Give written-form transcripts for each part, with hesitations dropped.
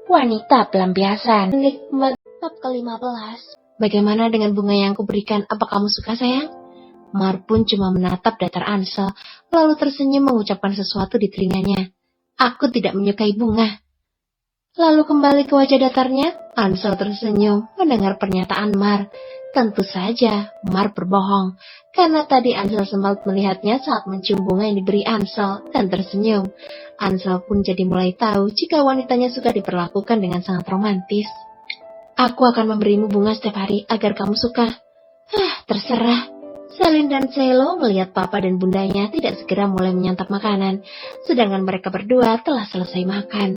Wanita pelampiasan. Nikmat bab ke-15. Bagaimana dengan bunga yang kuberikan? Apa kamu suka, sayang? Mar pun cuma menatap datar Ansel, lalu tersenyum mengucapkan sesuatu di telinganya. Aku tidak menyukai bunga. Lalu kembali ke wajah datarnya, Ansel tersenyum mendengar pernyataan Mar. Tentu saja, Mar berbohong, karena tadi Ansel sempat melihatnya saat mencium bunga yang diberi Ansel dan tersenyum. Ansel pun jadi mulai tahu jika wanitanya suka diperlakukan dengan sangat romantis. Aku akan memberimu bunga setiap hari agar kamu suka. Terserah. Selin dan Selo melihat papa dan bundanya tidak segera mulai menyantap makanan, sedangkan mereka berdua telah selesai makan.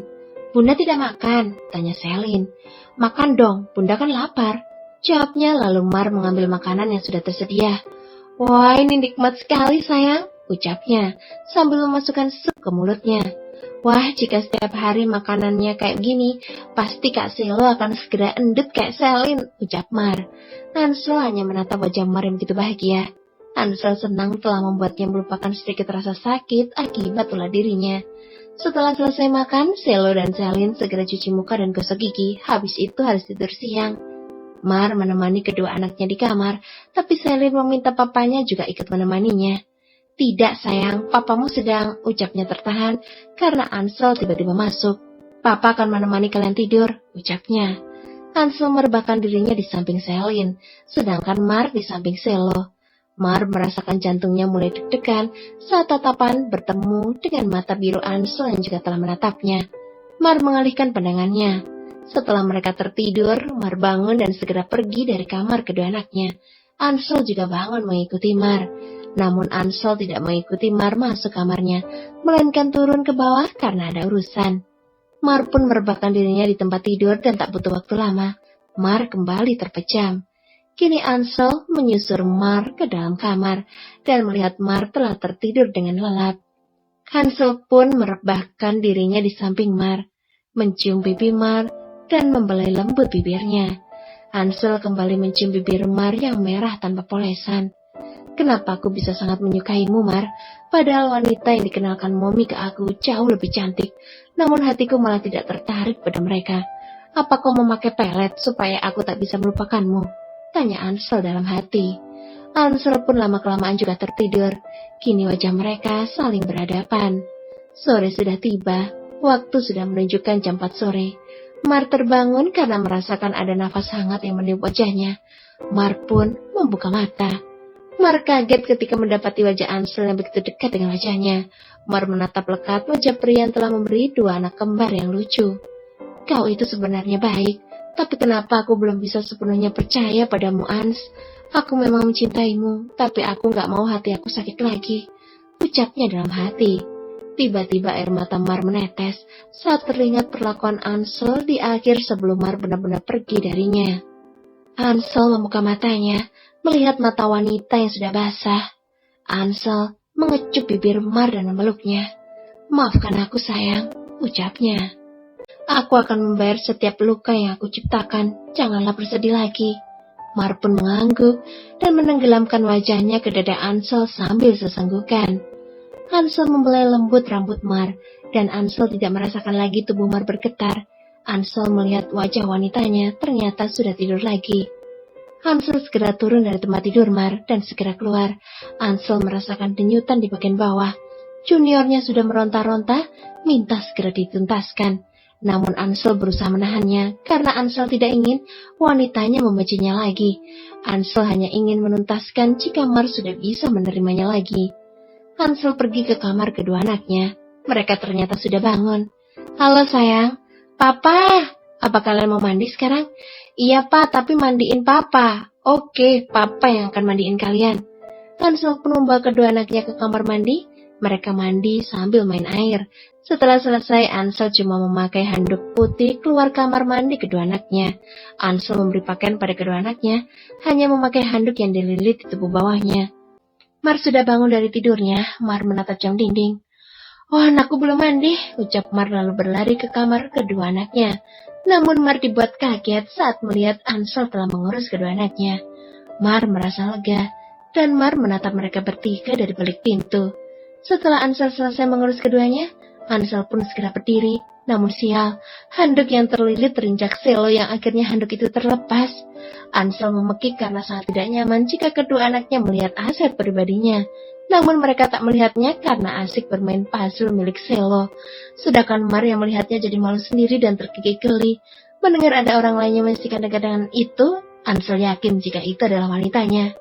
Bunda tidak makan, tanya Selin. Makan dong, bunda kan lapar, jawabnya lalu Mar mengambil makanan yang sudah tersedia. Wah, ini nikmat sekali sayang, ucapnya sambil memasukkan sup ke mulutnya. Wah, jika setiap hari makanannya kayak gini, pasti Kak Selo akan segera endut kayak Selin, ucap Mar. Ansel hanya menatap wajah Mar yang begitu bahagia. Ansel senang telah membuatnya melupakan sedikit rasa sakit akibat ulah dirinya. Setelah selesai makan, Selo dan Selin segera cuci muka dan gosok gigi, habis itu harus tidur siang. Mar menemani kedua anaknya di kamar, tapi Selin meminta papanya juga ikut menemaninya. Tidak sayang, papamu sedang, ucapnya tertahan karena Ansel tiba-tiba masuk. Papa akan menemani kalian tidur, ucapnya. Ansel merebahkan dirinya di samping Selin, sedangkan Mar di samping Selo. Mar merasakan jantungnya mulai deg-degan saat tatapan bertemu dengan mata biru Ansel yang juga telah menatapnya. Mar mengalihkan pandangannya. Setelah mereka tertidur, Mar bangun dan segera pergi dari kamar kedua anaknya. Ansel juga bangun mengikuti Mar. Namun Ansel tidak mengikuti Mar masuk kamarnya, melainkan turun ke bawah karena ada urusan. Mar pun merebahkan dirinya di tempat tidur dan tak butuh waktu lama. Mar kembali terpejam. Kini Ansel menyusur Mar ke dalam kamar dan melihat Mar telah tertidur dengan lelap. Ansel pun merebahkan dirinya di samping Mar, mencium pipi Mar dan membelai lembut bibirnya. Ansel kembali mencium bibir Mar yang merah tanpa polesan. Kenapa aku bisa sangat menyukaimu, Mar? Padahal wanita yang dikenalkan Momi ke aku jauh lebih cantik, namun hatiku malah tidak tertarik pada mereka. Apa kau memakai pelet supaya aku tak bisa melupakanmu? Tanya Ansel dalam hati. Ansel pun lama-kelamaan juga tertidur. Kini wajah mereka saling berhadapan. Sore sudah tiba, waktu sudah menunjukkan jam 4 sore. Mar terbangun karena merasakan ada nafas hangat yang meniup wajahnya. Mar pun membuka mata. Mar kaget ketika mendapati wajah Ansel yang begitu dekat dengan wajahnya. Mar menatap lekat wajah pria yang telah memberi 2 anak kembar yang lucu. Kau itu sebenarnya baik, tapi kenapa aku belum bisa sepenuhnya percaya padamu, Ans? Aku memang mencintaimu, tapi aku gak mau hati aku sakit lagi, ucapnya dalam hati. Tiba-tiba air mata Mar menetes saat teringat perlakuan Ansel di akhir sebelum Mar benar-benar pergi darinya. Ansel membuka matanya, melihat mata wanita yang sudah basah. Ansel mengecup bibir Mar dan memeluknya. Maafkan aku sayang, ucapnya. Aku akan membayar setiap luka yang aku ciptakan, janganlah bersedih lagi. Mar pun mengangguk dan menenggelamkan wajahnya ke dada Ansel sambil sesenggukan. Ansel membelai lembut rambut Mar, dan Ansel tidak merasakan lagi tubuh Mar bergetar. Ansel melihat wajah wanitanya ternyata sudah tidur lagi. Ansel segera turun dari tempat tidur Mar dan segera keluar. Ansel merasakan denyutan di bagian bawah. Juniornya sudah meronta-ronta, minta segera dituntaskan. Namun Ansel berusaha menahannya karena Ansel tidak ingin wanitanya membencinya lagi. Ansel hanya ingin menuntaskan jika Mar sudah bisa menerimanya lagi. Ansel pergi ke kamar kedua anaknya. Mereka ternyata sudah bangun. Halo sayang. Papa, apa kalian mau mandi sekarang? Iya pak, tapi mandiin papa. Oke, papa yang akan mandiin kalian. Ansel pun membawa kedua anaknya ke kamar mandi. Mereka mandi sambil main air. Setelah selesai, Ansel cuma memakai handuk putih keluar kamar mandi kedua anaknya. Ansel memberi pakaian pada kedua anaknya, hanya memakai handuk yang dililit di tubuh bawahnya. Mar sudah bangun dari tidurnya. Mar menatap jam dinding. Oh, anakku belum mandi, ucap Mar lalu berlari ke kamar kedua anaknya. Namun Mar dibuat kaget saat melihat Ansel telah mengurus kedua anaknya. Mar merasa lega, dan Mar menatap mereka bertiga dari balik pintu. Setelah Ansel selesai mengurus keduanya, Ansel pun segera berdiri, Namun sial, handuk yang terlilit terinjak Selo yang akhirnya handuk itu terlepas. Ansel memekik karena sangat tidak nyaman jika kedua anaknya melihat aset pribadinya. Namun mereka tak melihatnya karena asik bermain puzzle milik Selo. Sedangkan Mar yang melihatnya jadi malu sendiri dan terkikik geli. Mendengar ada orang lainnya menyaksikan dagangan itu, Ansel yakin jika itu adalah wanitanya.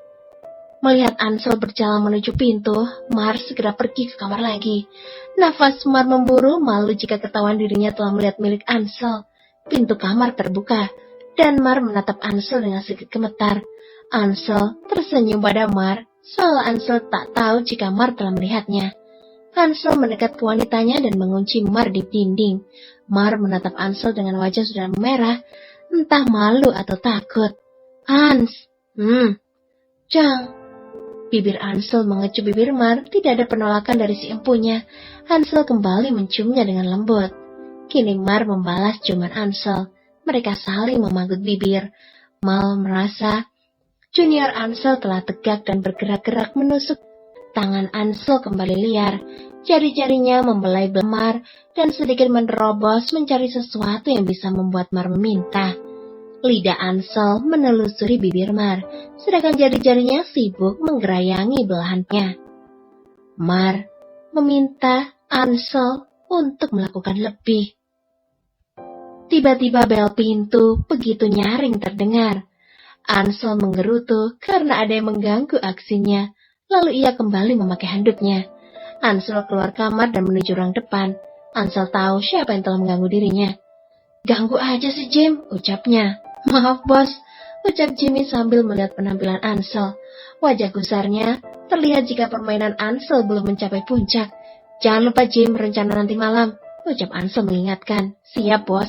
Melihat Ansel berjalan menuju pintu, Mar segera pergi ke kamar lagi. Nafas Mar memburu, malu jika ketahuan dirinya telah melihat milik Ansel. Pintu kamar terbuka, dan Mar menatap Ansel dengan sedikit gemetar. Ansel tersenyum pada Mar, soal Ansel tak tahu jika Mar telah melihatnya. Ansel mendekat ke wanitanya dan mengunci Mar di dinding. Mar menatap Ansel dengan wajah sudah merah, entah malu atau takut. Jang. Bibir Ansel mengecup bibir Mar, tidak ada penolakan dari si empunya. Ansel kembali menciumnya dengan lembut. Kini Mar membalas ciuman Ansel. Mereka saling memanggut bibir. Mar merasa junior Ansel telah tegak dan bergerak-gerak menusuk. Tangan Ansel kembali liar. Jari-jarinya membelai Mar dan sedikit menerobos mencari sesuatu yang bisa membuat Mar meminta. Lidah Ansel menelusuri bibir Mar, sedangkan jari-jarinya sibuk menggerayangi belahannya. Mar meminta Ansel untuk melakukan lebih. Tiba-tiba bel pintu begitu nyaring terdengar. Ansel menggerutu karena ada yang mengganggu aksinya, lalu ia kembali memakai handuknya. Ansel keluar kamar dan menuju ruang depan. Ansel tahu siapa yang telah mengganggu dirinya. "Ganggu aja si Jim," ucapnya. "Maaf bos," ucap Jimmy sambil melihat penampilan Ansel. Wajah gusarnya terlihat jika permainan Ansel belum mencapai puncak. "Jangan lupa Jim, rencana nanti malam," ucap Ansel mengingatkan. "Siap bos."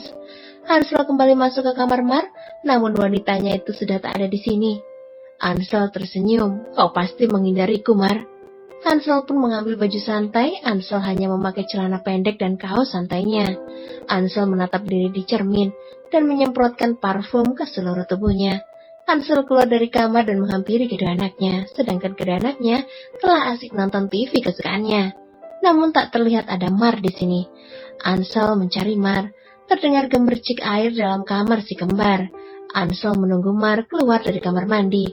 Ansel kembali masuk ke kamar Mar, namun wanitanya itu sudah tak ada di sini. Ansel tersenyum. "Kau pasti menghindariku, Mar." Ansel pun mengambil baju santai. Ansel hanya memakai celana pendek dan kaos santainya. Ansel menatap diri di cermin dan menyemprotkan parfum ke seluruh tubuhnya. Ansel keluar dari kamar dan menghampiri kedua anaknya, sedangkan kedua anaknya telah asik nonton TV kesukaannya. Namun tak terlihat ada Mar di sini. Ansel mencari Mar. Terdengar gemercik air dalam kamar si kembar. Ansel menunggu Mar keluar dari kamar mandi.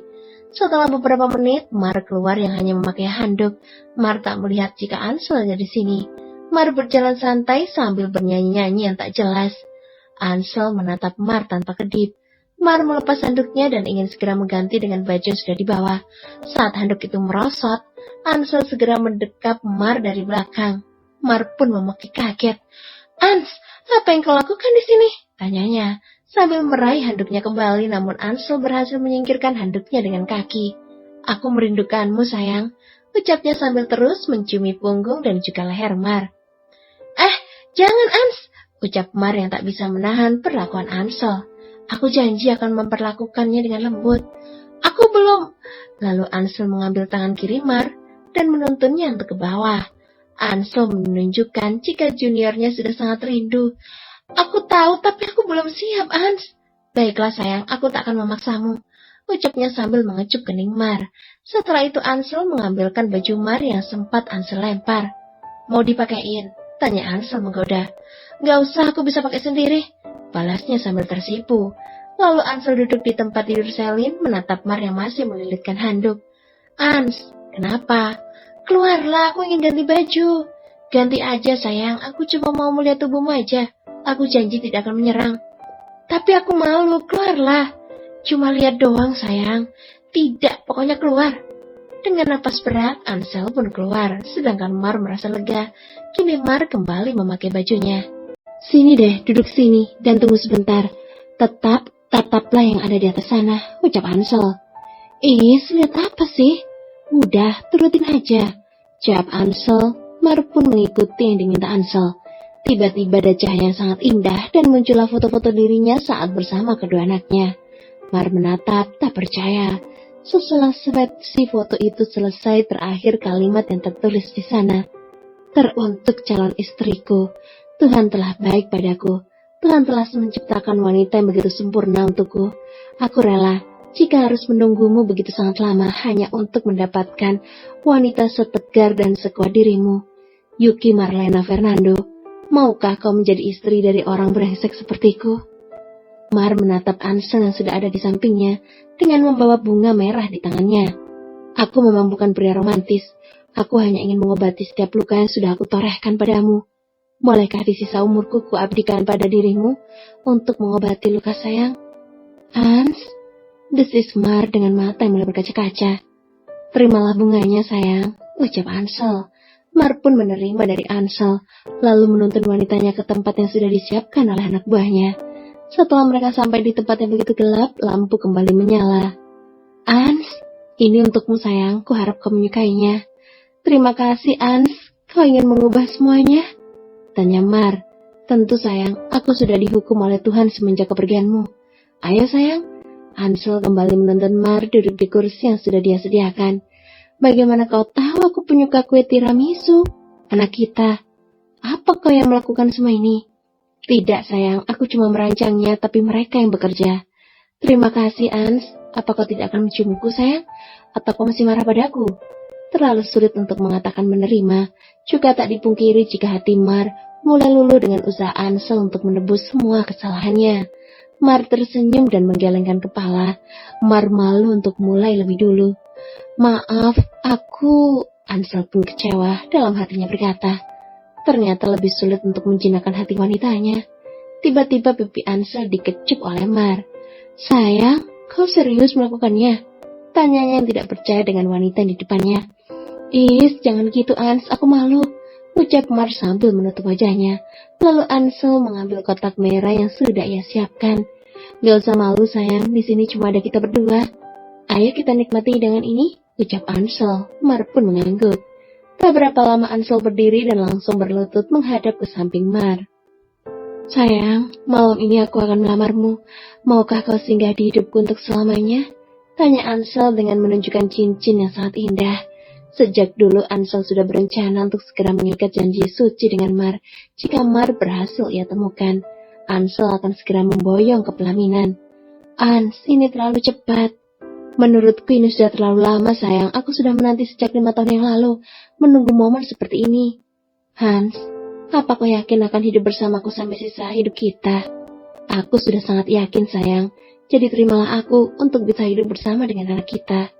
Setelah beberapa menit, Mar keluar yang hanya memakai handuk. Mar tak melihat jika Ansel ada di sini. Mar berjalan santai sambil bernyanyi-nyanyi yang tak jelas. Ansel menatap Mar tanpa kedip. Mar melepas handuknya dan ingin segera mengganti dengan baju yang sudah dibawa. Saat handuk itu merosot, Ansel segera mendekap Mar dari belakang. Mar pun memekik kaget. "Ans, apa yang kau lakukan di sini?" tanyanya. Sambil meraih handuknya kembali, namun Ansel berhasil menyingkirkan handuknya dengan kaki. "Aku merindukanmu, sayang," ucapnya sambil terus menciumi punggung dan juga leher Mar. Jangan Ans," ucap Mar yang tak bisa menahan perlakuan Ansel. "Aku janji akan memperlakukannya dengan lembut." "Aku belum." Lalu Ansel mengambil tangan kiri Mar dan menuntunnya untuk ke bawah. Ansel menunjukkan jika juniornya sudah sangat rindu. "Aku tahu, tapi aku belum siap, Ans." "Baiklah sayang, aku tak akan memaksamu," ucapnya sambil mengecup kening Mar. Setelah itu Ansel mengambilkan baju Mar yang sempat Ansel lempar. "Mau dipakein?" tanya Ansel menggoda. "Gak usah, aku bisa pakai sendiri," balasnya sambil tersipu. Lalu Ansel duduk di tempat tidur Selin menatap Mar yang masih melilitkan handuk. "Ans, kenapa?" "Keluarlah, aku ingin ganti baju." "Ganti aja sayang, aku cuma mau melihat tubuhmu aja. Aku janji tidak akan menyerang." "Tapi aku malu, keluarlah." "Cuma lihat doang sayang." "Tidak, pokoknya keluar." Dengan napas berat, Ansel pun keluar, sedangkan Mar merasa lega. Kini Mar kembali memakai bajunya. "Sini deh, duduk sini, dan tunggu sebentar. Tataplah yang ada di atas sana," ucap Ansel. Lihat apa sih?" "Udah, turutin aja," jawab Ansel. Mar pun mengikuti yang diminta Ansel. Tiba-tiba ada cahaya yang sangat indah dan muncullah foto-foto dirinya saat bersama kedua anaknya. Mar menatap, tak percaya. Setelah seleksi foto itu selesai, terakhir kalimat yang tertulis di sana. "Teruntuk calon istriku, Tuhan telah baik padaku. Tuhan telah menciptakan wanita yang begitu sempurna untukku. Aku rela jika harus menunggumu begitu sangat lama hanya untuk mendapatkan wanita setegar dan sekuat dirimu. Yuki Marlena Fernando." Maukah kau menjadi istri dari orang brengsek sepertiku? Mar menatap Ansel yang sudah ada di sampingnya dengan membawa bunga merah di tangannya. Aku memang bukan pria romantis. Aku hanya ingin mengobati setiap luka yang sudah aku torehkan padamu. Bolehkah di sisa umurku kuabdikan pada dirimu untuk mengobati luka sayang? Ans, desis Mar dengan mata yang mulai berkaca-kaca. Terimalah bunganya sayang, ucap Ansel. Mar pun menerima dari Ansel, lalu menuntun wanitanya ke tempat yang sudah disiapkan oleh anak buahnya. Setelah mereka sampai di tempat yang begitu gelap, lampu kembali menyala. Ans, ini untukmu sayang, kuharap kau menyukainya. Terima kasih Ans, kau ingin mengubah semuanya? Tanya Mar. Tentu sayang, aku sudah dihukum oleh Tuhan semenjak kepergianmu. Ayo sayang. Ansel kembali menuntun Mar duduk di kursi yang sudah dia sediakan. Bagaimana kau tahu aku penyuka kue tiramisu? Anak kita. Apa kau yang melakukan semua ini? Tidak sayang, aku cuma merancangnya, tapi mereka yang bekerja. Terima kasih Ans. Apa kau tidak akan menciumku sayang? Atau kau masih marah padaku? Terlalu sulit untuk mengatakan menerima. Juga tak dipungkiri jika hati Mar mulai luluh dengan usaha Ansel untuk menebus semua kesalahannya. Mar tersenyum dan menggelengkan kepala. Mar malu untuk mulai lebih dulu. Maaf, Ansel pun kecewa dalam hatinya berkata. Ternyata lebih sulit untuk menjinakkan hati wanitanya. Tiba-tiba pipi Ansel dikecup oleh Mar. Sayang, kau serius melakukannya? Tanyanya yang tidak percaya dengan wanita di depannya. Jangan gitu Ans, aku malu. Ucap Mar sambil menutup wajahnya. Lalu Ansel mengambil kotak merah yang sudah ia siapkan. Gak usah malu sayang, di sini cuma ada kita berdua. Ayo kita nikmati hidangan ini, ucap Ansel. Mar pun mengangguk. Tak berapa lama Ansel berdiri dan langsung berlutut menghadap ke samping Mar. Sayang, malam ini aku akan melamarmu. Maukah kau singgah di hidupku untuk selamanya? Tanya Ansel dengan menunjukkan cincin yang sangat indah. Sejak dulu Ansel sudah berencana untuk segera mengikat janji suci dengan Mar. Jika Mar berhasil ia temukan, Ansel akan segera memboyong ke pelaminan. Ans, ini terlalu cepat. Menurutku ini sudah terlalu lama sayang. Aku sudah menanti sejak 5 tahun yang lalu, menunggu momen seperti ini. Hans, apa kau yakin akan hidup bersamaku sampai sisa hidup kita? Aku sudah sangat yakin sayang. Jadi terimalah aku untuk bisa hidup bersama dengan anak kita.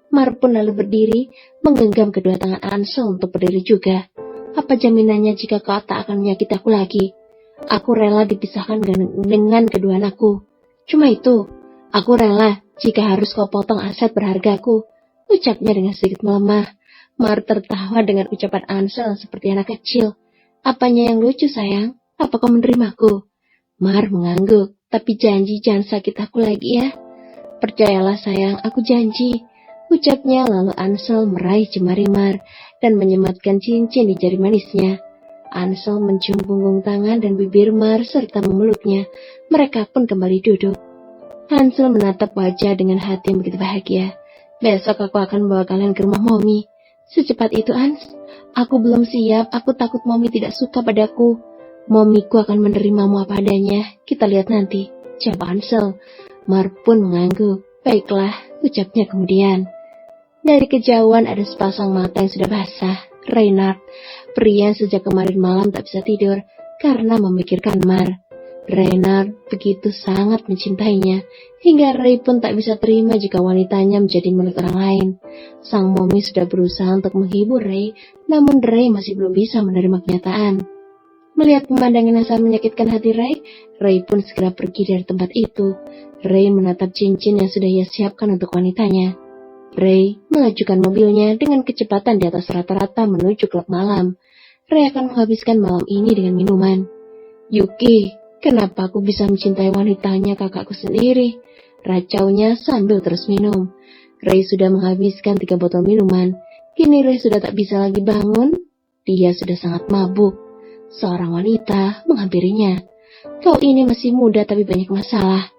Mar pun lalu berdiri, menggenggam kedua tangan Ansel untuk berdiri juga. Apa jaminannya jika kau tak akan menyakiti aku lagi? Aku rela dipisahkan dengan kedua anakku. Cuma itu, aku rela jika harus kau potong aset berhargaku. Ucapnya dengan sedikit melemah. Mar tertawa dengan ucapan Ansel seperti anak kecil. Apanya yang lucu sayang? Apa kau menerimaku? Mar mengangguk, tapi janji jangan sakit aku lagi ya. Percayalah sayang, aku janji. Ucapnya lalu Ansel meraih jemari Mar dan menyematkan cincin di jari manisnya. Ansel mencium punggung tangan dan bibir Mar serta memeluknya. Mereka pun kembali duduk. Ansel menatap wajah dengan hati yang begitu bahagia. Besok aku akan bawa kalian ke rumah Mommy. Secepat itu Ans? Aku belum siap, aku takut Mommy tidak suka padaku. Momiku akan menerimamu apa adanya, kita lihat nanti, jawab Ansel. Mar pun mengangguk. Baiklah, ucapnya kemudian. Dari kejauhan ada sepasang mata yang sudah basah. Reynard, pria yang sejak kemarin malam tak bisa tidur karena memikirkan Mar. Reynard begitu sangat mencintainya, hingga Ray pun tak bisa terima jika wanitanya menjadi milik orang lain. Sang Mommy sudah berusaha untuk menghibur Ray, namun Ray masih belum bisa menerima kenyataan. Melihat pemandangan yang sangat menyakitkan hati Ray pun segera pergi dari tempat itu. Ray menatap cincin yang sudah ia siapkan untuk wanitanya. Ray mengajukan mobilnya dengan kecepatan di atas rata-rata menuju klub malam. Ray akan menghabiskan malam ini dengan minuman. Yuki, kenapa aku bisa mencintai wanitanya kakakku sendiri? Racaunya sambil terus minum. Ray sudah menghabiskan 3 botol minuman. Kini Ray sudah tak bisa lagi bangun. Dia sudah sangat mabuk. Seorang wanita menghampirinya. Kau ini masih muda tapi banyak masalah.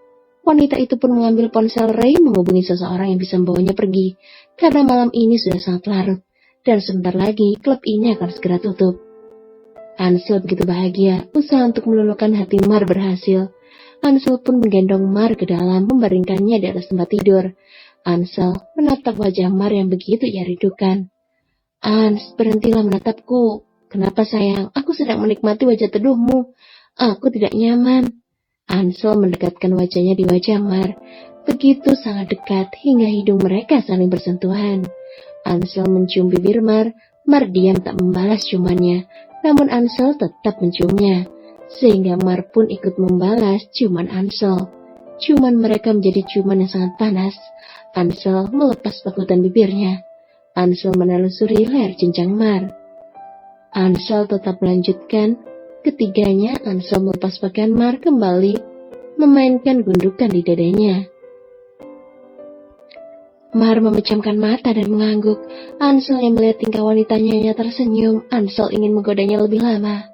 Wanita itu pun mengambil ponsel Ray menghubungi seseorang yang bisa membawanya pergi. Karena malam ini sudah sangat larut. Dan sebentar lagi klub ini akan segera tutup. Ansel begitu bahagia. Usaha untuk meluluhkan hati Mar berhasil. Ansel pun menggendong Mar ke dalam, membaringkannya di atas tempat tidur. Ansel menatap wajah Mar yang begitu ia rindukan. Ans, berhentilah menatapku. Kenapa sayang? Aku sedang menikmati wajah teduhmu. Aku tidak nyaman. Ansel mendekatkan wajahnya di wajah Mar. Begitu sangat dekat hingga hidung mereka saling bersentuhan. Ansel mencium bibir Mar. Mar diam tak membalas ciumannya. Namun Ansel tetap menciumnya. Sehingga Mar pun ikut membalas ciuman Ansel. Ciuman mereka menjadi ciuman yang sangat panas. Ansel melepas pakutan bibirnya. Ansel menelusuri leher cincang Mar. Ansel tetap melanjutkan. Ketiganya Ansel melepas pakaian Mar kembali memainkan gundukan di dadanya. Mar memejamkan mata dan mengangguk. Ansel yang melihat tingkah wanitanya hanya tersenyum. Ansel ingin menggodanya lebih lama.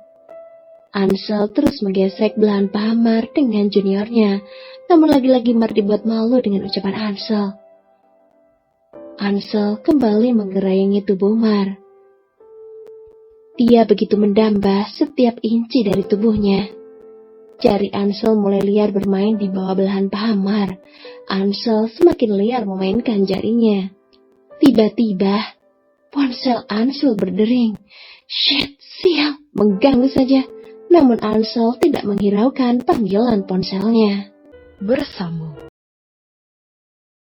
Ansel terus menggesek belahan paha Mar dengan juniornya. Namun lagi-lagi Mar dibuat malu dengan ucapan Ansel. Ansel kembali menggerayangi tubuh Mar. Dia begitu mendamba setiap inci dari tubuhnya. Jari Ansel mulai liar bermain di bawah belahan paha Mar. Ansel semakin liar memainkan jarinya. Tiba-tiba, ponsel Ansel berdering. Shit, sial, mengganggu saja. Namun Ansel tidak menghiraukan panggilan ponselnya. Bersambung.